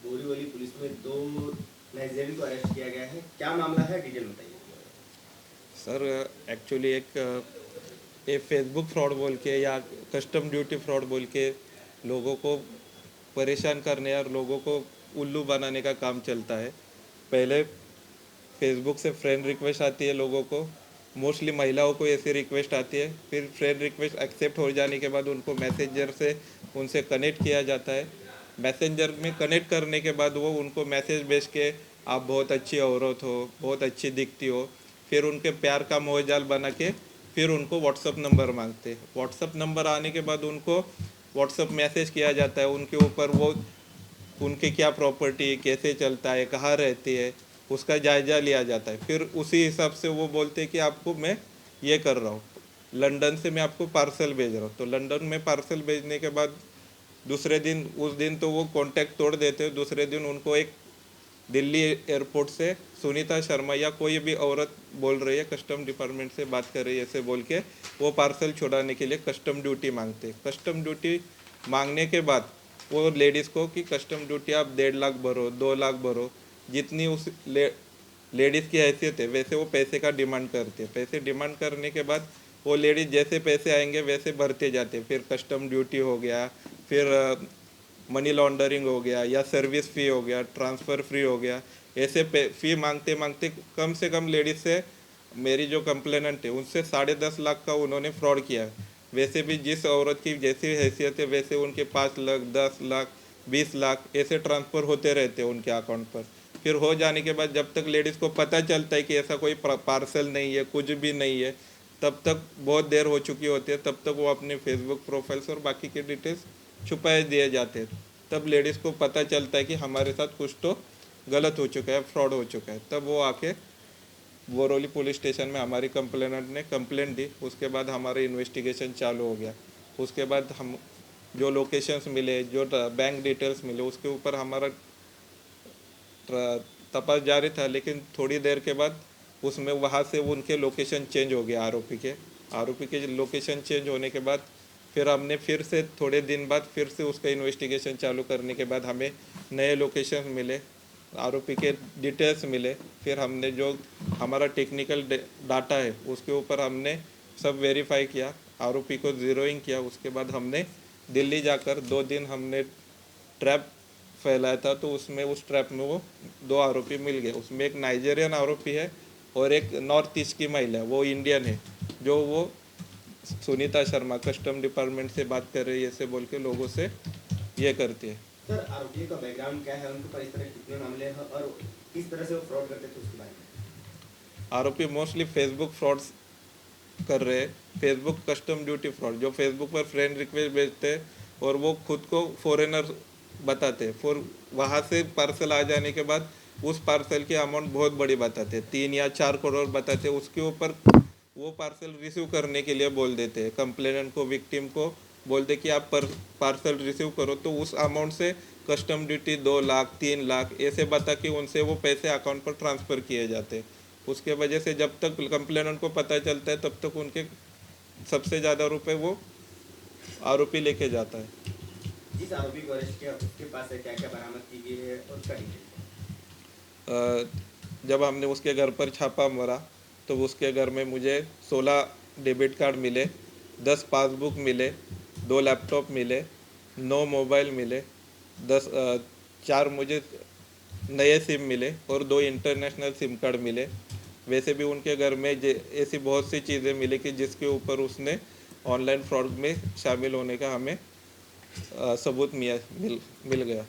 Borivali police में 2 Nigerian को arrest किया गया है, क्या मामला है, डिटेल बताइए। सर एक्चुअली एक फेसबुक फ्रॉड बोल के या कस्टम ड्यूटी फ्रॉड बोल के लोगों को परेशान करने और लोगों को उल्लू बनाने का काम चलता है। पहले फेसबुक से फ्रेंड रिक्वेस्ट आती है लोगों को, मोस्टली महिलाओं को ऐसी रिक्वेस्ट आती है। फिर फ्रेंड रिक्वेस्ट एक्सेप्ट हो जाने के बाद उनको मैसेंजर से उनसे कनेक्ट किया जाता है। मैसेंजर में कनेक्ट करने के बाद वो उनको मैसेज भेज के आप बहुत अच्छी औरत हो, बहुत अच्छी दिखती हो, फिर उनके प्यार का मोहजाल बना के फिर उनको व्हाट्सअप नंबर मांगते हैं। व्हाट्सअप नंबर आने के बाद उनको व्हाट्सअप मैसेज किया जाता है, उनके ऊपर वो उनकी क्या प्रॉपर्टी, कैसे चलता है, कहाँ रहती है, उसका जायज़ा लिया जाता है। फिर उसी हिसाब से वो बोलते हैं कि आपको मैं ये कर रहा हूँ, लंदन से मैं आपको पार्सल भेज रहा हूँ। तो लंदन में पार्सल भेजने के बाद दूसरे दिन, उस दिन तो वो कांटेक्ट तोड़ देते हैं। दूसरे दिन उनको एक दिल्ली एयरपोर्ट से सुनीता शर्मा या कोई भी औरत बोल रही है, कस्टम डिपार्टमेंट से बात कर रही है, ऐसे बोल के वो पार्सल छुड़ाने के लिए कस्टम ड्यूटी मांगते। कस्टम ड्यूटी मांगने के बाद वो लेडीज़ को कि कस्टम ड्यूटी आप 1.5 लाख भरो, 2 लाख भरो, जितनी उस लेडीज़ की हैसियत है वैसे वो पैसे का डिमांड करते हैं। पैसे डिमांड करने के बाद वो लेडीज़ जैसे पैसे आएंगे वैसे भरते जाते। फिर कस्टम ड्यूटी हो गया, फिर मनी लॉन्ड्रिंग हो गया, या सर्विस फ़ी हो गया, ट्रांसफ़र फ्री हो गया, ऐसे पे फ़ी मांगते मांगते कम से कम लेडीज़ से, मेरी जो कंप्लेनेंट है उनसे 10.5 लाख का उन्होंने फ्रॉड किया है। वैसे भी जिस औरत की जैसी हैसियत है वैसे उनके 5 लाख, 10 लाख, 20 लाख ऐसे ट्रांसफ़र होते रहते हैं उनके अकाउंट पर। फिर हो जाने के बाद जब तक लेडीज़ को पता चलता है कि ऐसा कोई पार्सल नहीं है, कुछ भी नहीं है, तब तक बहुत देर हो चुकी होती है। तब तक वो अपने फेसबुक प्रोफाइल्स और बाकी के डिटेल्स छुपाए दिए जाते हैं। तब लेडीज़ को पता चलता है कि हमारे साथ कुछ तो गलत हो चुका है, फ्रॉड हो चुका है। तब वो आके बोरोली पुलिस स्टेशन में हमारी कंप्लेनेंट ने कंप्लेंट दी। उसके बाद हमारा इन्वेस्टिगेशन चालू हो गया। उसके बाद हम जो लोकेशंस मिले, जो बैंक डिटेल्स मिले, उसके ऊपर हमारा तपास जारी था। लेकिन थोड़ी देर के बाद उसमें वहाँ से उनके लोकेशन चेंज हो गया। आरोपी के लोकेशन चेंज होने के बाद फिर हमने फिर से थोड़े दिन बाद फिर से उसका इन्वेस्टिगेशन चालू करने के बाद हमें नए लोकेशन मिले, आरोपी के डिटेल्स मिले। फिर हमने जो हमारा टेक्निकल डाटा है उसके ऊपर हमने सब वेरीफाई किया, आरोपी को ज़ीरोइंग किया। उसके बाद हमने दिल्ली जाकर 2 दिन हमने ट्रैप फैलाया था। तो उसमें उस ट्रैप में वो 2 आरोपी मिल गए। उसमें एक नाइजीरियन आरोपी है और एक नॉर्थ ईस्ट की महिला है, वो इंडियन है, जो वो सुनीता शर्मा कस्टम डिपार्टमेंट से बात कर रही है ऐसे बोल के लोगों से ये करती है। सर, आरोपियों का बैकग्राउंड क्या है, उनके ऊपर इस तरह कितने मामले हैं और किस तरह से वो फ्रॉड करते थे उसके बारे में। आरोपी मोस्टली फेसबुक फ्रॉड्स कर रहे हैं। फेसबुक कस्टम ड्यूटी फ्रॉड, जो फेसबुक पर फ्रेंड रिक्वेस्ट भेजते हैं और वो खुद को फॉरेनर बताते हैं। फिर वहाँ से पार्सल आ जाने के बाद उस पार्सल की अमाउंट बहुत बड़ी बताते हैं, 3 या 4 करोड़ बताते हैं। उसके ऊपर वो पार्सल रिसीव करने के लिए बोल देते हैं, कंप्लेनेंट को, विक्टिम को बोलते कि आप पार्सल रिसीव करो। तो उस अमाउंट से कस्टम ड्यूटी 2 लाख, 3 लाख ऐसे बता के उनसे वो पैसे अकाउंट पर ट्रांसफ़र किए जाते हैं। उसके वजह से जब तक कंप्लेनेंट को पता चलता है तब तक उनके सबसे ज़्यादा रुपए वो आरोपी लेके जाता है। जिस आरोपी को अरेस्ट किया उसके पास से क्या क्या बरामद की गई है और उसका डिटेल। जब हमने उसके घर पर छापा मारा तो उसके घर में मुझे 16 डेबिट कार्ड मिले, 10 पासबुक मिले, 2 लैपटॉप मिले, 9 मोबाइल मिले, 4 मुझे नए सिम मिले और 2 इंटरनेशनल सिम कार्ड मिले। वैसे भी उनके घर में ऐसी बहुत सी चीज़ें मिली कि जिसके ऊपर उसने ऑनलाइन फ्रॉड में शामिल होने का हमें सबूत मिल गया।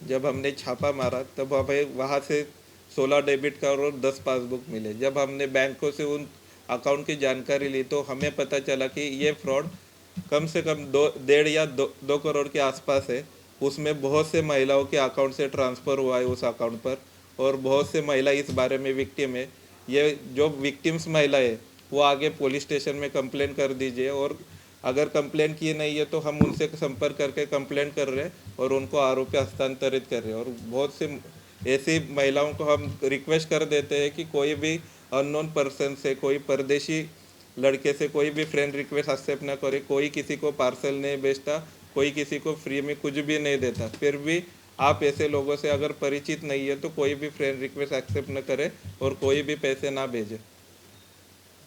जब हमने छापा मारा तब हमें वहाँ से 16 डेबिट कार्ड और 10 पासबुक मिले। जब हमने बैंकों से उन अकाउंट की जानकारी ली तो हमें पता चला कि ये फ्रॉड कम से कम 2.5 या 2 करोड़ के आसपास है। उसमें बहुत से महिलाओं के अकाउंट से ट्रांसफ़र हुआ है उस अकाउंट पर, और बहुत से महिला इस बारे में विक्टिम है। ये जो विक्टिम्स महिला है वो आगे पुलिस स्टेशन में कंप्लेन कर दीजिए, और अगर कंप्लेन की नहीं है तो हम उनसे संपर्क करके कंप्लेन कर रहे हैं और उनको आरोपी हस्तांतरित कर रहे हैं। और बहुत से ऐसी महिलाओं को हम रिक्वेस्ट कर देते हैं कि कोई भी अननोन पर्सन से, कोई परदेशी लड़के से कोई भी फ्रेंड रिक्वेस्ट एक्सेप्ट ना करे, कोई किसी को पार्सल नहीं भेजता, कोई किसी को फ्री में कुछ भी नहीं देता। फिर भी आप ऐसे लोगों से अगर परिचित नहीं है तो कोई भी फ्रेंड रिक्वेस्ट एक्सेप्ट न करें और कोई भी पैसे ना भेजें।